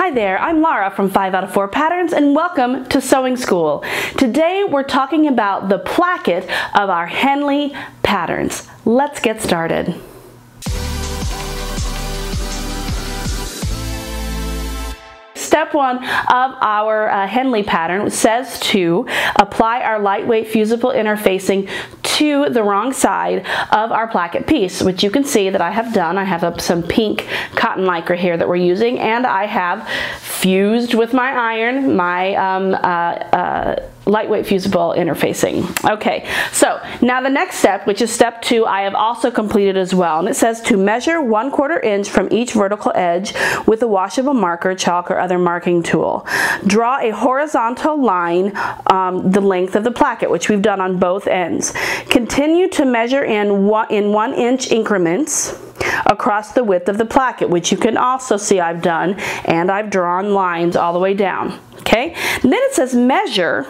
Hi there, I'm Laura from 5 out of 4 Patterns and welcome to Sewing School. Today we're talking about the placket of our Henley patterns. Let's get started. Step 1 of our Henley pattern says to apply our lightweight fusible interfacing to the wrong side of our placket piece, which you can see that I have done. I have some pink cotton lycra here that we're using, and I have fused with my iron my lightweight fusible interfacing. Okay, so now the next step, which is step 2, I have also completed as well, and it says to measure 1/4 inch from each vertical edge with a washable marker, chalk, or other marking tool. Draw a horizontal line the length of the placket, which we've done on both ends. Continue to measure in 1 inch increments across the width of the placket, which you can also see I've done, and I've drawn lines all the way down. Okay, and then it says measure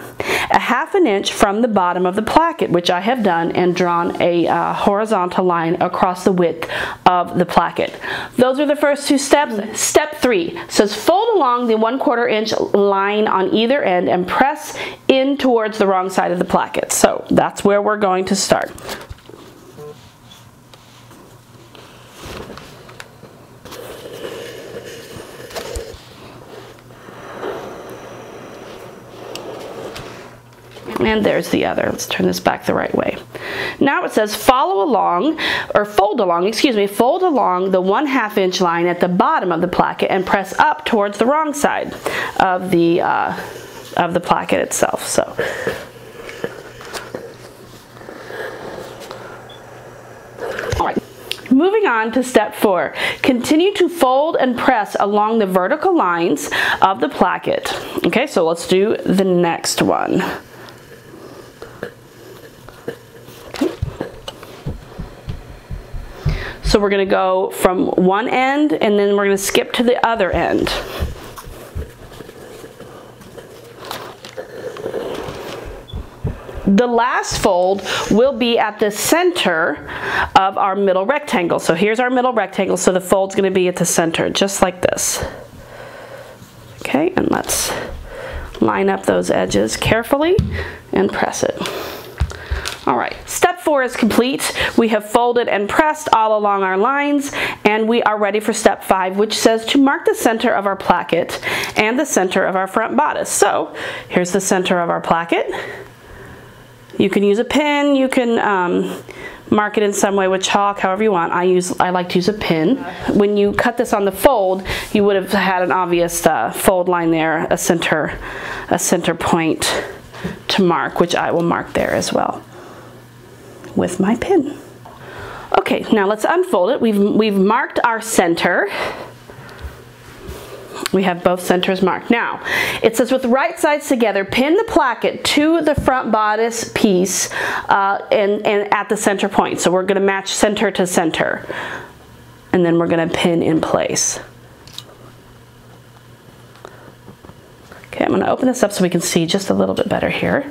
a 1/2 inch from the bottom of the placket, which I have done and drawn a horizontal line across the width of the placket. Those are the first 2 steps. Step 3 says fold along the 1/4 inch line on either end and press in towards the wrong side of the placket. So that's where we're going to start. And there's the other. Let's turn this back the right way. Now it says fold along the 1/2 inch line at the bottom of the placket and press up towards the wrong side of the placket itself. So all right. Moving on to step 4, continue to fold and press along the vertical lines of the placket. Okay, so let's do the next one. So we're going to go from one end and then we're going to skip to the other end. The last fold will be at the center of our middle rectangle. So here's our middle rectangle, so the fold's going to be at the center, just like this. Okay, and let's line up those edges carefully and press it. All right, step 4 is complete. We have folded and pressed all along our lines, and we are ready for step 5, which says to mark the center of our placket and the center of our front bodice. So here's the center of our placket. You can use a pin, you can mark it in some way with chalk, however you want. I like to use a pin. When you cut this on the fold, you would have had an obvious fold line there, a center point to mark, which I will mark there as well with my pin. Okay, now let's unfold it. We've marked our center. We have both centers marked. Now, it says with the right sides together, pin the placket to the front bodice piece and at the center point. So we're going to match center to center, and then we're going to pin in place. Okay, I'm going to open this up so we can see just a little bit better here.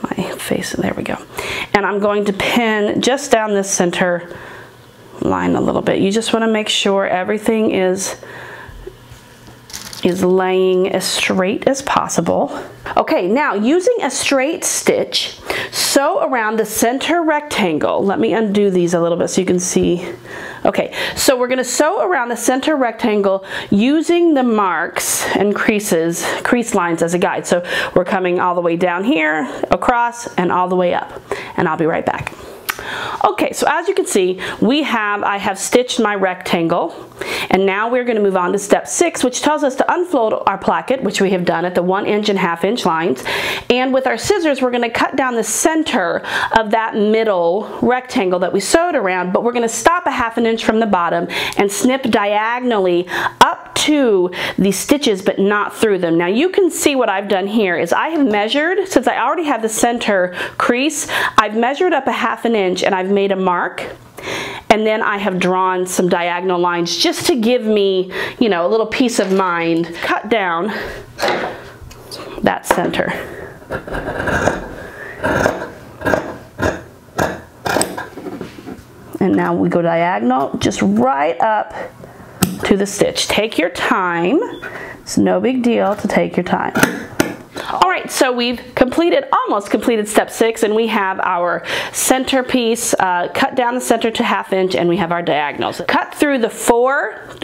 My face, there we go. And I'm going to pin just down this center line a little bit. You just want to make sure everything is laying as straight as possible. Okay, now using a straight stitch, sew around the center rectangle. Let me undo these a little bit so you can see. Okay, so we're going to sew around the center rectangle using the marks and crease lines as a guide. So we're coming all the way down here, across, and all the way up. And I'll be right back. Okay, so as you can see, I have stitched my rectangle, and now we're going to move on to step 6, which tells us to unfold our placket, which we have done at the 1 inch and 1/2 inch lines, and with our scissors we're going to cut down the center of that middle rectangle that we sewed around, but we're going to stop a 1/2 inch from the bottom and snip diagonally up to the stitches but not through them. Now you can see what I've done here is I have measured, since I already have the center crease, I've measured up a 1/2 inch and I've made a mark, and then I have drawn some diagonal lines just to give me, you know, a little peace of mind. Cut down that center. And now we go diagonal just right up to the stitch. Take your time. It's no big deal to take your time. All right, so we've almost completed step 6, and we have our centerpiece, cut down the center to 1/2 inch, and we have our diagonals. Cut through the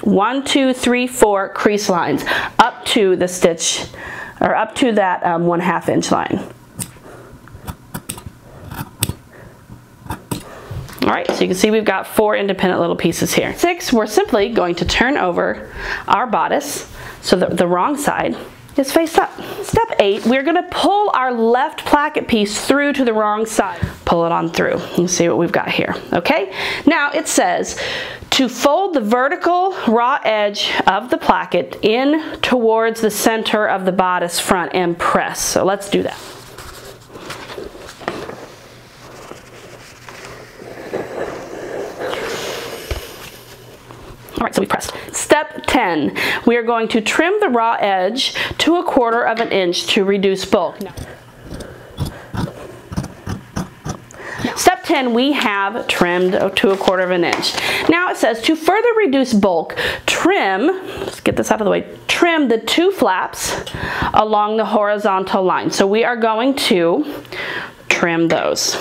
1, 2, 3, 4 crease lines up to the stitch, or up to that 1/2 inch line. All right, so you can see we've got 4 independent little pieces here. 6, we're simply going to turn over our bodice so that the wrong side is face up. Step 8, we're going to pull our left placket piece through to the wrong side. Pull it on through and see what we've got here. Okay, now it says to fold the vertical raw edge of the placket in towards the center of the bodice front and press. So let's do that. All right, so we pressed. Step 10, we are going to trim the raw edge to 1/4 inch to reduce bulk. Step 10, we have trimmed to 1/4 inch. Now it says to further reduce bulk, trim, let's get this out of the way, trim the 2 flaps along the horizontal line. So we are going to trim those.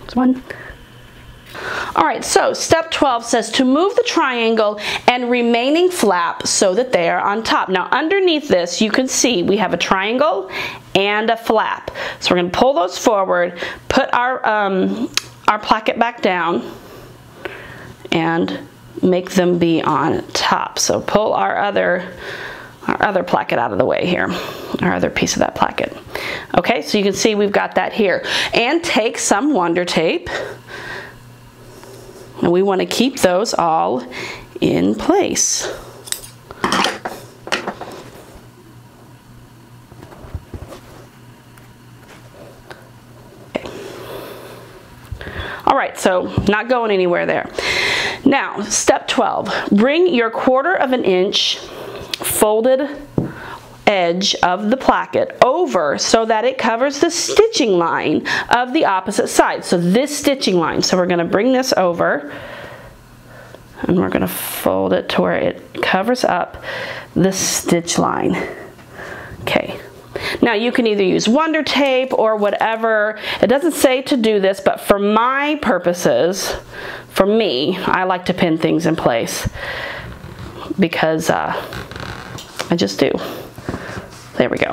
There's one. All right, so step 12 says to move the triangle and remaining flap so that they are on top. Now underneath this, you can see we have a triangle and a flap. So we're going to pull those forward, put our placket back down, and make them be on top. So pull our other placket out of the way here, our other piece of that placket. Okay, so you can see we've got that here. And take some Wonder Tape. And we want to keep those all in place. Okay. All right, so not going anywhere there. Now, step 12, bring your 1/4 inch folded edge of the placket over so that it covers the stitching line of the opposite side. So this stitching line. So we're going to bring this over and we're going to fold it to where it covers up the stitch line. Okay. Now you can either use Wonder Tape or whatever. It doesn't say to do this, but for my purposes, for me, I like to pin things in place because I just do. There we go.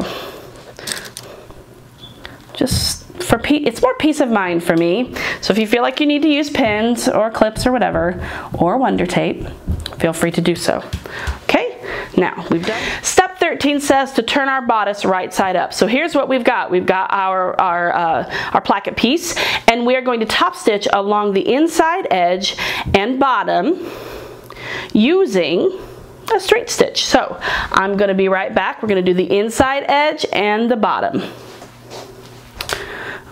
Just for it's more peace of mind for me. So if you feel like you need to use pins or clips or whatever, or Wonder Tape, feel free to do so. Okay, now we've done. Step 13 says to turn our bodice right side up. So here's what we've got. We've got our placket piece, and we are going to top stitch along the inside edge and bottom using a straight stitch. So I'm going to be right back. We're going to do the inside edge and the bottom.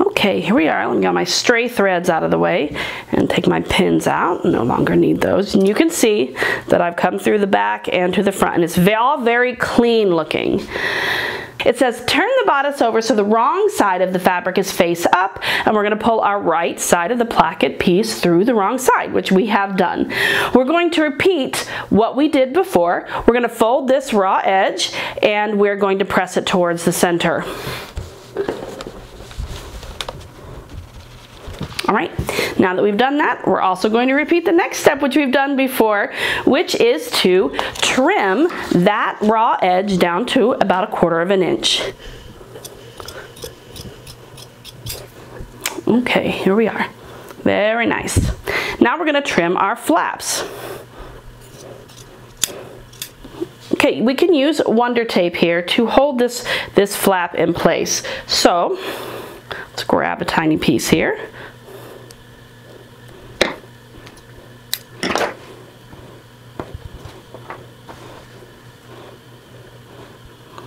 Okay, here we are. Let me get my stray threads out of the way and take my pins out. No longer need those. And you can see that I've come through the back and to the front, and it's all very clean looking. It says turn the bodice over so the wrong side of the fabric is face up, and we're going to pull our right side of the placket piece through the wrong side, which we have done. We're going to repeat what we did before. We're going to fold this raw edge and we're going to press it towards the center. All right, now that we've done that, we're also going to repeat the next step, which we've done before, which is to trim that raw edge down to about 1/4 inch. Okay, here we are. Very nice. Now we're going to trim our flaps. Okay, we can use Wonder Tape here to hold this flap in place. So let's grab a tiny piece here.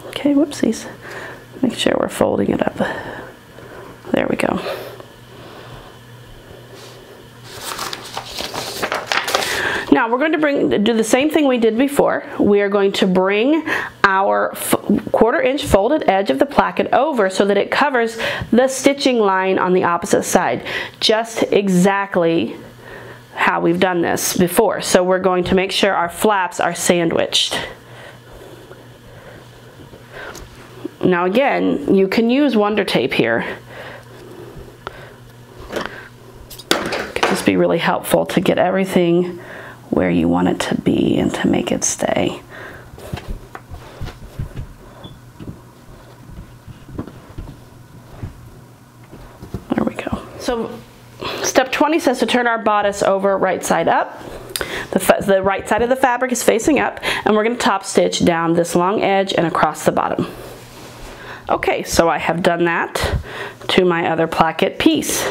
Okay, whoopsies. Make sure we're folding it up. There we go. Now we're going to do the same thing we did before. We are going to bring our 1/4 inch folded edge of the placket over so that it covers the stitching line on the opposite side. Just exactly how we've done this before. So we're going to make sure our flaps are sandwiched. Now again, you can use Wonder Tape here. It can just be really helpful to get everything where you want it to be and to make it stay. There we go. So step 20 says to turn our bodice over right side up. The right side of the fabric is facing up, and we're going to top stitch down this long edge and across the bottom. Okay, so I have done that to my other placket piece.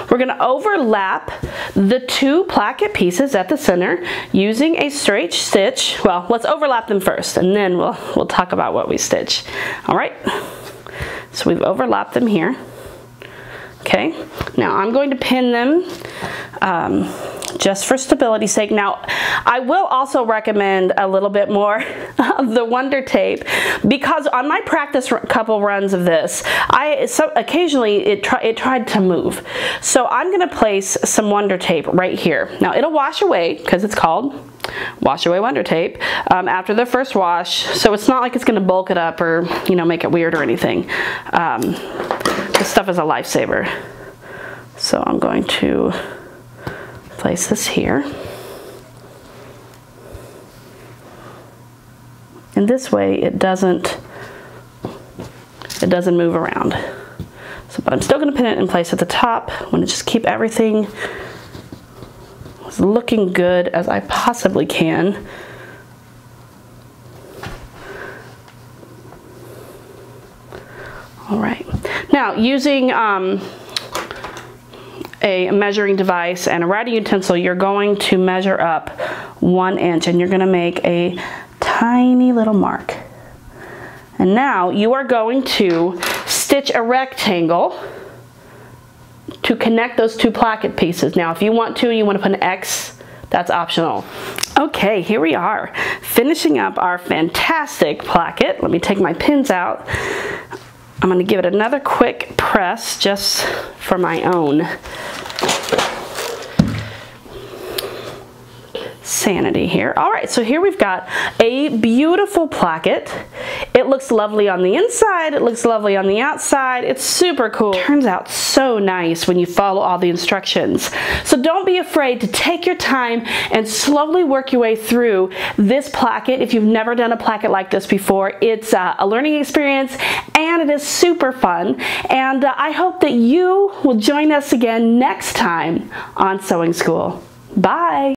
We're going to overlap the two placket pieces at the center using a straight stitch. Well, let's overlap them first, and then we'll talk about what we stitch. All right, so we've overlapped them here. Okay, now I'm going to pin them just for stability's sake. Now, I will also recommend a little bit more of the Wonder Tape, because on my practice couple runs of this, occasionally it tried to move. So I'm going to place some Wonder Tape right here. Now it'll wash away because it's called Wash Away Wonder Tape after the first wash. So it's not like it's going to bulk it up or, you know, make it weird or anything. This stuff is a lifesaver. So I'm going to place this here. And this way it doesn't move around. So, but I'm still going to pin it in place at the top. I'm going to just keep everything as looking good as I possibly can. All right. Now, using a measuring device and a writing utensil, you're going to measure up 1 inch, and you're going to make a tiny little mark. And now you are going to stitch a rectangle to connect those two placket pieces. Now, if you want to put an X, that's optional. Okay, here we are, finishing up our fantastic placket. Let me take my pins out. I'm going to give it another quick press just for my own sanity here. All right, so here we've got a beautiful placket. It looks lovely on the inside, it looks lovely on the outside. It's super cool. It turns out so nice when you follow all the instructions. So don't be afraid to take your time and slowly work your way through this placket. If you've never done a placket like this before, it's a learning experience, and it is super fun. And I hope that you will join us again next time on Sewing School. Bye.